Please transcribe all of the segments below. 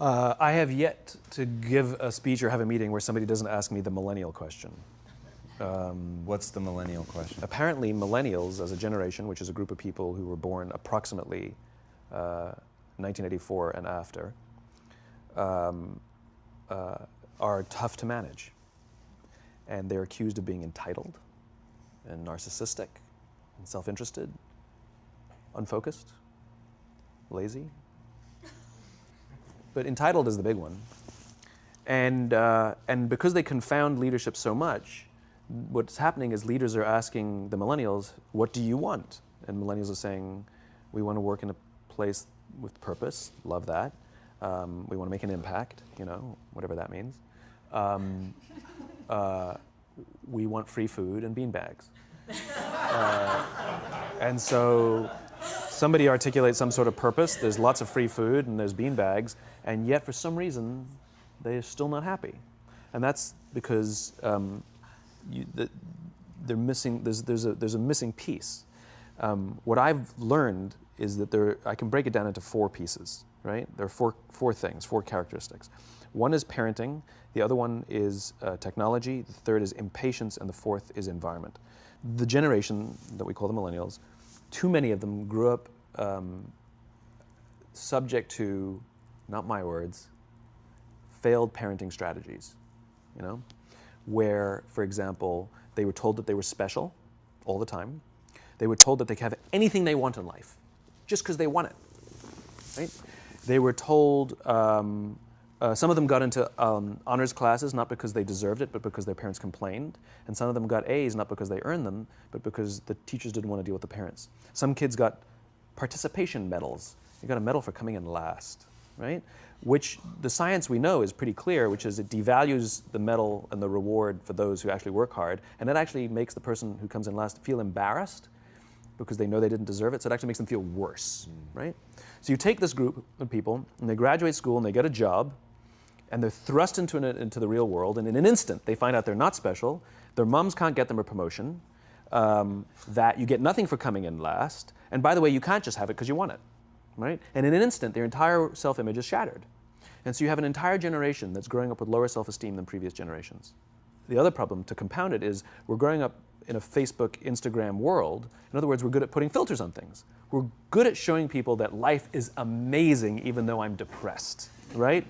I have yet to give a speech or have a meeting where somebody doesn't ask me the millennial question. What's the millennial question? Apparently, millennials as a generation, which is a group of people who were born approximately 1984 and after, are tough to manage. And they're accused of being entitled and narcissistic and self-interested, unfocused, lazy. But entitled is the big one. And because they confound leadership so much, what's happening is leaders are asking the millennials, what do you want? And millennials are saying, we want to work in a place with purpose, love that. We want to make an impact, you know, whatever that means. We want free food and beanbags. And so somebody articulates some sort of purpose, there's lots of free food and there's beanbags, and yet for some reason, they're still not happy. And that's because they're missing, there's a missing piece. What I've learned is that I can break it down into 4 pieces, right? There are four things, 4 characteristics. One is parenting, the other one is technology, the third is impatience, and the fourth is environment. The generation that we call the millennials, too many of them grew up subject to, not my words, failed parenting strategies, you know? Where, for example, they were told that they were special all the time. They were told that they could have anything they want in life, just because they want it, right? They were told, some of them got into honors classes, not because they deserved it, but because their parents complained. And some of them got A's, not because they earned them, but because the teachers didn't want to deal with the parents. Some kids got participation medals. You got a medal for coming in last, right? Which the science we know is pretty clear, which is it devalues the medal and the reward for those who actually work hard. And it actually makes the person who comes in last feel embarrassed because they know they didn't deserve it. So it actually makes them feel worse, right? So you take this group of people and they graduate school and they get a job and they're thrust into the real world, and in an instant they find out they're not special, their moms can't get them a promotion, that you get nothing for coming in last, and by the way, you can't just have it because you want it, right? And in an instant, their entire self-image is shattered. And so you have an entire generation that's growing up with lower self-esteem than previous generations. The other problem, to compound it, is we're growing up in a Facebook, Instagram world. In other words, we're good at putting filters on things. We're good at showing people that life is amazing even though I'm depressed, right?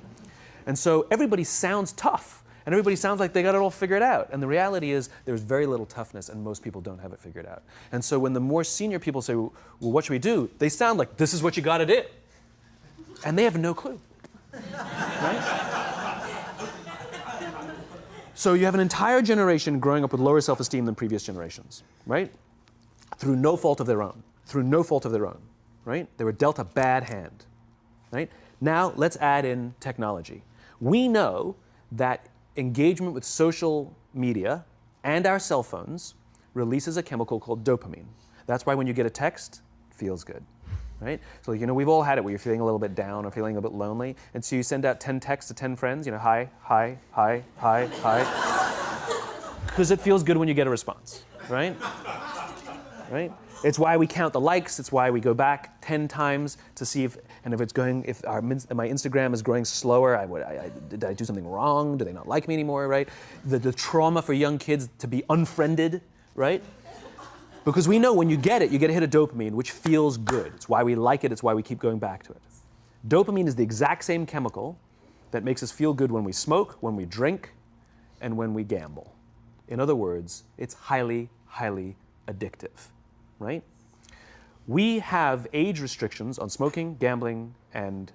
And so everybody sounds tough, and everybody sounds like they got it all figured out. And the reality is there's very little toughness, and most people don't have it figured out. And so when the more senior people say, well, what should we do? They sound like, this is what you got to do. And they have no clue, right? So you have an entire generation growing up with lower self-esteem than previous generations, right? Through no fault of their own, right? They were dealt a bad hand, right? Now let's add in technology. We know that engagement with social media and our cell phones releases a chemical called dopamine. That's why when you get a text, it feels good, right? So, you know, we've all had it where you're feeling a little bit down or feeling a bit lonely, and so you send out 10 texts to 10 friends, you know, hi, hi, hi, hi, hi, because it feels good when you get a response, right? Right? It's why we count the likes. It's why we go back 10 times to see if my Instagram is growing slower. Did I do something wrong? Do they not like me anymore, right? The trauma for young kids to be unfriended, right? Because we know when you get a hit of dopamine, which feels good. It's why we like it. It's why we keep going back to it. Dopamine is the exact same chemical that makes us feel good when we smoke, when we drink, and when we gamble. In other words, it's highly, highly addictive. Right? We have age restrictions on smoking, gambling, and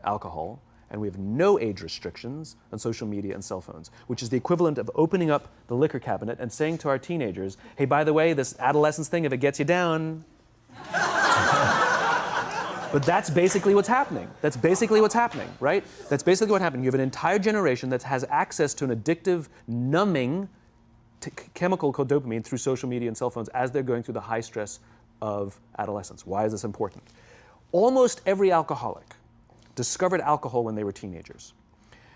alcohol, and we have no age restrictions on social media and cell phones, which is the equivalent of opening up the liquor cabinet and saying to our teenagers, hey, by the way, this adolescence thing, if it gets you down. But that's basically what's happening. That's basically what's happening, right? That's basically what happened. You have an entire generation that has access to an addictive, numbing chemical called dopamine through social media and cell phones as they're going through the high stress of adolescence. Why is this important? Almost every alcoholic discovered alcohol when they were teenagers.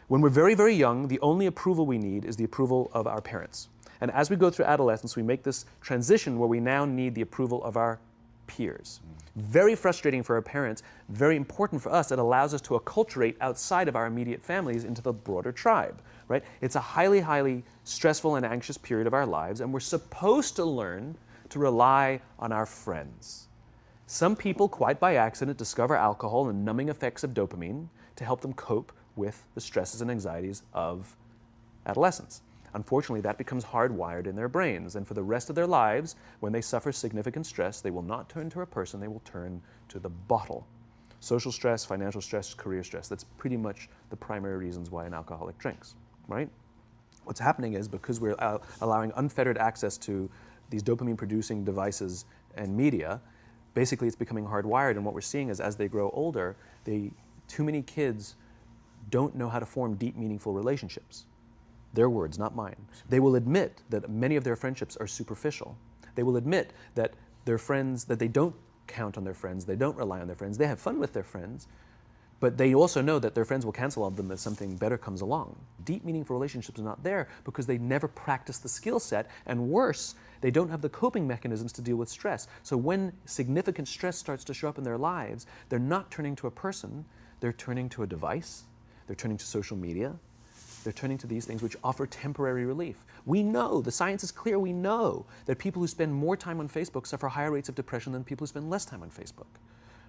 When we're very, very young, the only approval we need is the approval of our parents. And as we go through adolescence, we make this transition where we now need the approval of our peers. Very frustrating for our parents, very important for us. It allows us to acculturate outside of our immediate families into the broader tribe, right? It's a highly, highly stressful and anxious period of our lives, and we're supposed to learn to rely on our friends. Some people, quite by accident, discover alcohol and numbing effects of dopamine to help them cope with the stresses and anxieties of adolescence. Unfortunately, that becomes hardwired in their brains, and for the rest of their lives, when they suffer significant stress, they will not turn to a person, they will turn to the bottle. Social stress, financial stress, career stress, that's pretty much the primary reasons why an alcoholic drinks, right? What's happening is because we're allowing unfettered access to these dopamine-producing devices and media, basically it's becoming hardwired, and what we're seeing is as they grow older, too many kids don't know how to form deep, meaningful relationships. Their words, not mine. They will admit that many of their friendships are superficial. They will admit that their friends, that they don't count on their friends, they don't rely on their friends, they have fun with their friends, but they also know that their friends will cancel on them if something better comes along. Deep, meaningful relationships are not there because they never practice the skill set, and worse, they don't have the coping mechanisms to deal with stress. So when significant stress starts to show up in their lives, they're not turning to a person, they're turning to a device, they're turning to social media, they're turning to these things which offer temporary relief. We know, the science is clear, we know that people who spend more time on Facebook suffer higher rates of depression than people who spend less time on Facebook,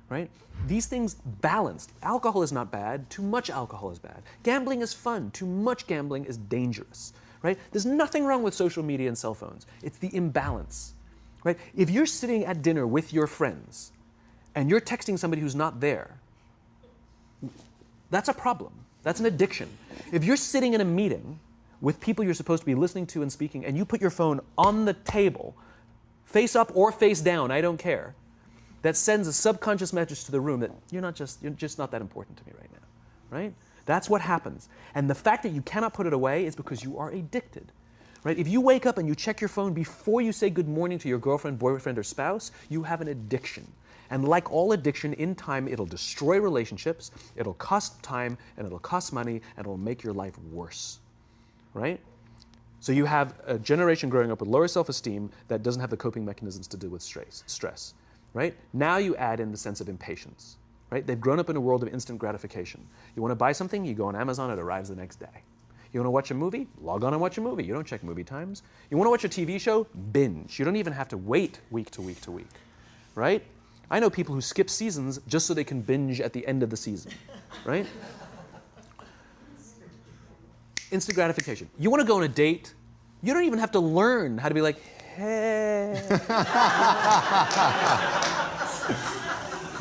right? These things balanced. Alcohol is not bad, too much alcohol is bad. Gambling is fun, too much gambling is dangerous, right? There's nothing wrong with social media and cell phones. It's the imbalance, right? If you're sitting at dinner with your friends and you're texting somebody who's not there, that's a problem. That's an addiction. If you're sitting in a meeting with people you're supposed to be listening to and speaking, and you put your phone on the table, face up or face down, I don't care, that sends a subconscious message to the room that you're just not that important to me right now, right? That's what happens. And the fact that you cannot put it away is because you are addicted, right? If you wake up and you check your phone before you say good morning to your girlfriend, boyfriend, or spouse, you have an addiction. And like all addiction, in time, it'll destroy relationships, it'll cost time, and it'll cost money, and it'll make your life worse, right? So you have a generation growing up with lower self-esteem that doesn't have the coping mechanisms to deal with stress, right? Now you add in the sense of impatience, right? They've grown up in a world of instant gratification. You want to buy something, you go on Amazon, it arrives the next day. You want to watch a movie? Log on and watch a movie. You don't check movie times. You want to watch a TV show? Binge. You don't even have to wait week to week to week, right? I know people who skip seasons just so they can binge at the end of the season, right? Instant gratification. You want to go on a date? You don't even have to learn how to be like, hey.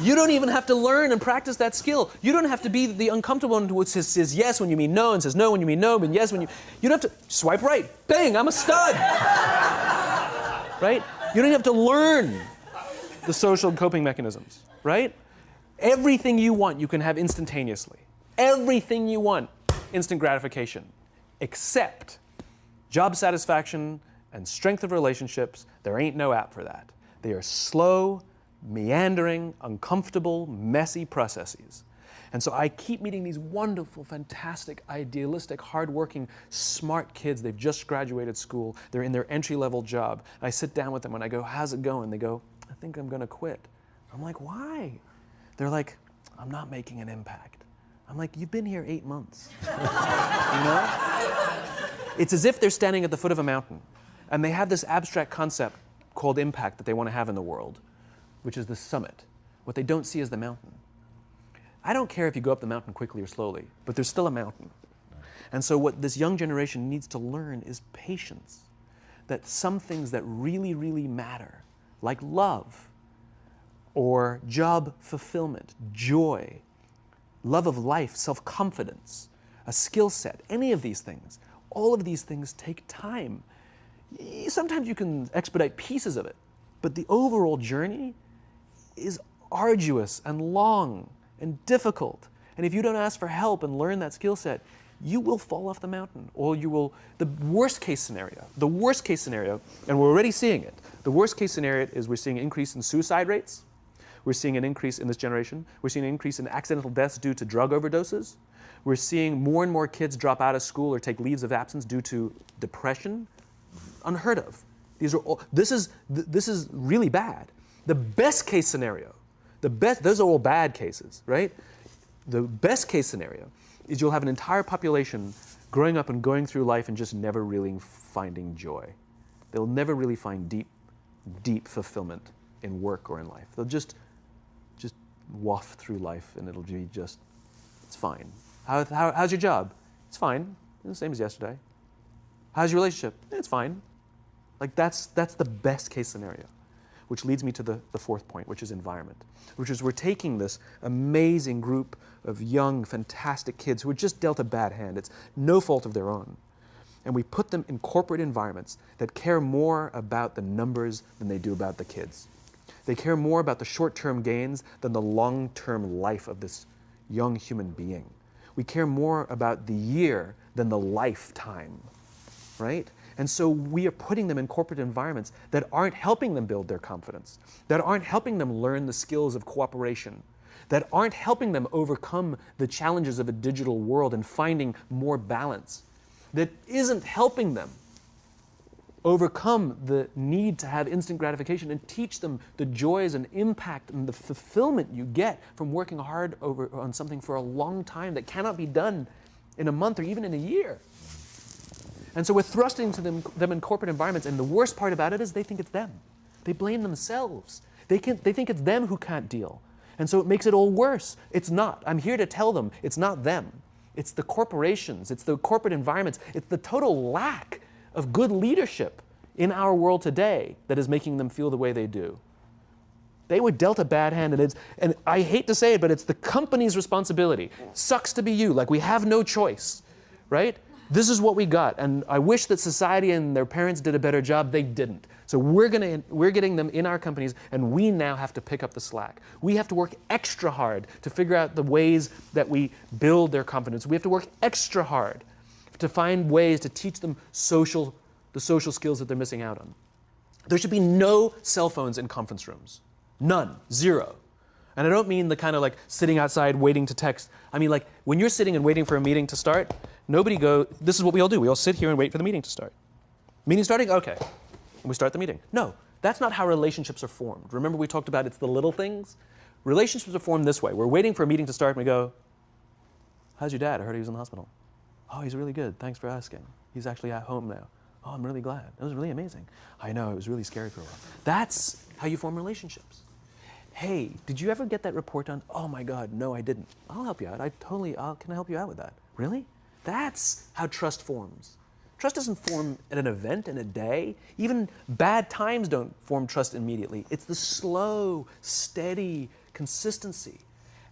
You don't even have to learn and practice that skill. You don't have to be the uncomfortable one who says yes when you mean no and says no when you mean no, but yes when you... You don't have to swipe right. Bang, I'm a stud. Right? You don't have to learn the social coping mechanisms, right? Everything you want, you can have instantaneously. Everything you want, instant gratification, except job satisfaction and strength of relationships. There ain't no app for that. They are slow, meandering, uncomfortable, messy processes. And so I keep meeting these wonderful, fantastic, idealistic, hardworking, smart kids. They've just graduated school. They're in their entry-level job. I sit down with them and I go, how's it going? They go, I think I'm going to quit. I'm like, why? They're like, I'm not making an impact. I'm like, you've been here 8 months. You know? It's as if they're standing at the foot of a mountain and they have this abstract concept called impact that they want to have in the world, which is the summit. What they don't see is the mountain. I don't care if you go up the mountain quickly or slowly, but there's still a mountain. And so what this young generation needs to learn is patience. That some things that really, really matter, like love, or job fulfillment, joy, love of life, self-confidence, a skill set, any of these things, all of these things take time. Sometimes you can expedite pieces of it, but the overall journey is arduous and long and difficult. And if you don't ask for help and learn that skill set, you will fall off the mountain, or you will, the worst case scenario, and we're already seeing it, the worst case scenario is we're seeing an increase in suicide rates, we're seeing an increase in this generation, we're seeing an increase in accidental deaths due to drug overdoses, we're seeing more and more kids drop out of school or take leaves of absence due to depression, unheard of. This is really bad. The best case scenario, those are all bad cases, right? The best case scenario is you'll have an entire population growing up and going through life and just never really finding joy. They'll never really find deep fulfillment in work or in life. They'll just waft through life and it'll be just, it's fine. How's your job? It's fine. It's the same as yesterday. How's your relationship? It's fine. Like that's the best case scenario, which leads me to the fourth point, which is environment, which is we're taking this amazing group of young, fantastic kids who are just dealt a bad hand. It's no fault of their own. And we put them in corporate environments that care more about the numbers than they do about the kids. They care more about the short-term gains than the long-term life of this young human being. We care more about the year than the lifetime, right? And so we are putting them in corporate environments that aren't helping them build their confidence, that aren't helping them learn the skills of cooperation, that aren't helping them overcome the challenges of a digital world and finding more balance, that isn't helping them overcome the need to have instant gratification and teach them the joys and impact and the fulfillment you get from working hard on something for a long time that cannot be done in a month or even in a year. And so we're thrusting to them in corporate environments, and the worst part about it is they think it's them. They blame themselves. They think it's them who can't deal. And so it makes it all worse. It's not. I'm here to tell them it's not them. It's the corporations, it's the corporate environments, it's the total lack of good leadership in our world today that is making them feel the way they do. They were dealt a bad hand, and I hate to say it, but it's the company's responsibility. Sucks to be you, like we have no choice, right? This is what we got, and I wish that society and their parents did a better job. They didn't. So we're getting them in our companies, and we now have to pick up the slack. We have to work extra hard to figure out the ways that we build their confidence. We have to work extra hard to find ways to teach them the social skills that they're missing out on. There should be no cell phones in conference rooms. None. Zero. And I don't mean the kind of like sitting outside waiting to text. I mean like when you're sitting and waiting for a meeting to start, this is what we all do. We all sit here and wait for the meeting to start. Meeting starting? Okay. And we start the meeting. No, that's not how relationships are formed. Remember we talked about it's the little things? Relationships are formed this way. We're waiting for a meeting to start and we go, how's your dad? I heard he was in the hospital. Oh, he's really good. Thanks for asking. He's actually at home now. Oh, I'm really glad. It was really amazing. I know, it was really scary for a while. That's how you form relationships. Hey, did you ever get that report done? Oh my God, no, I didn't. I'll help you out. Can I help you out with that? Really? That's how trust forms. Trust doesn't form at an event in a day. Even bad times don't form trust immediately. It's the slow, steady consistency.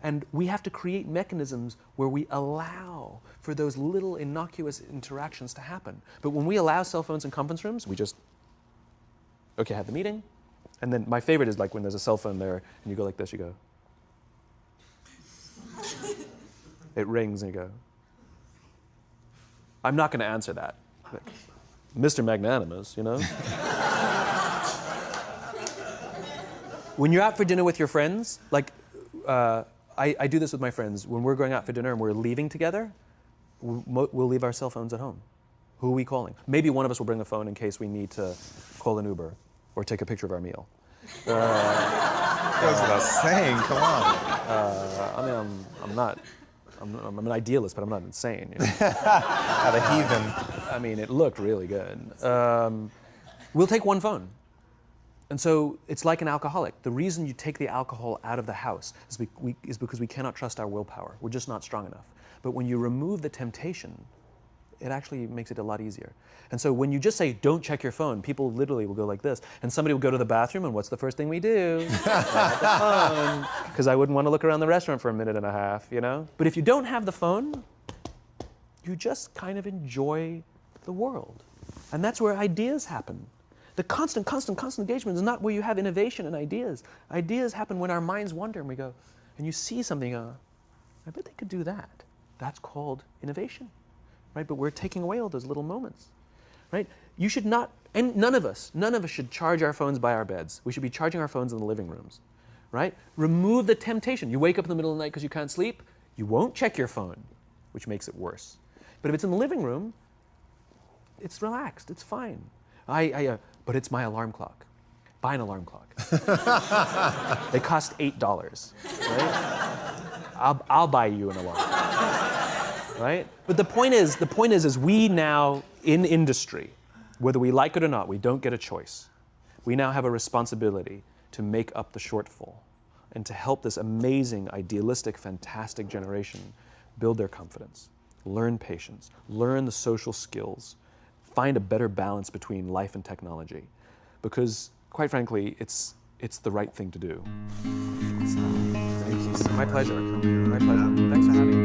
And we have to create mechanisms where we allow for those little innocuous interactions to happen. But when we allow cell phones in conference rooms, we just, okay, have the meeting. And then my favorite is like when there's a cell phone there and you go like this, you go. It rings and you go. I'm not going to answer that. Like, Mr. Magnanimous, you know? When you're out for dinner with your friends, like, I do this with my friends. When we're going out for dinner and we're leaving together, we'll leave our cell phones at home. Who are we calling? Maybe one of us will bring a phone in case we need to call an Uber or take a picture of our meal. Goes without saying, come on. I mean, I'm an idealist, but I'm not insane. You know? Not a heathen. I mean, it looked really good. We'll take one phone. And so it's like an alcoholic. The reason you take the alcohol out of the house is because we cannot trust our willpower. We're just not strong enough. But when you remove the temptation, it actually makes it a lot easier. And so when you just say, don't check your phone, people literally will go like this. And somebody will go to the bathroom, and what's the first thing we do? Grab the phone. Because I wouldn't want to look around the restaurant for a minute and a half, you know? But if you don't have the phone, you just kind of enjoy the world. And that's where ideas happen. The constant engagement is not where you have innovation and ideas. Ideas happen when our minds wander and we go, and you see something, I bet they could do that. That's called innovation, right? But we're taking away all those little moments, right? You should not, and none of us should charge our phones by our beds. We should be charging our phones in the living rooms, right? Remove the temptation. You wake up in the middle of the night because you can't sleep, you won't check your phone, which makes it worse. But if it's in the living room, it's relaxed, it's fine. But it's my alarm clock. buy an alarm clock. They cost $8, right? I'll buy you an alarm clock, right? But the point is we now, in industry, whether we like it or not, we don't get a choice. We now have a responsibility to make up the shortfall and to help this amazing, idealistic, fantastic generation build their confidence, learn patience, learn the social skills, find a better balance between life and technology. Because, quite frankly, it's the right thing to do. Thank you so My much pleasure. for coming. My pleasure. Thanks for having me.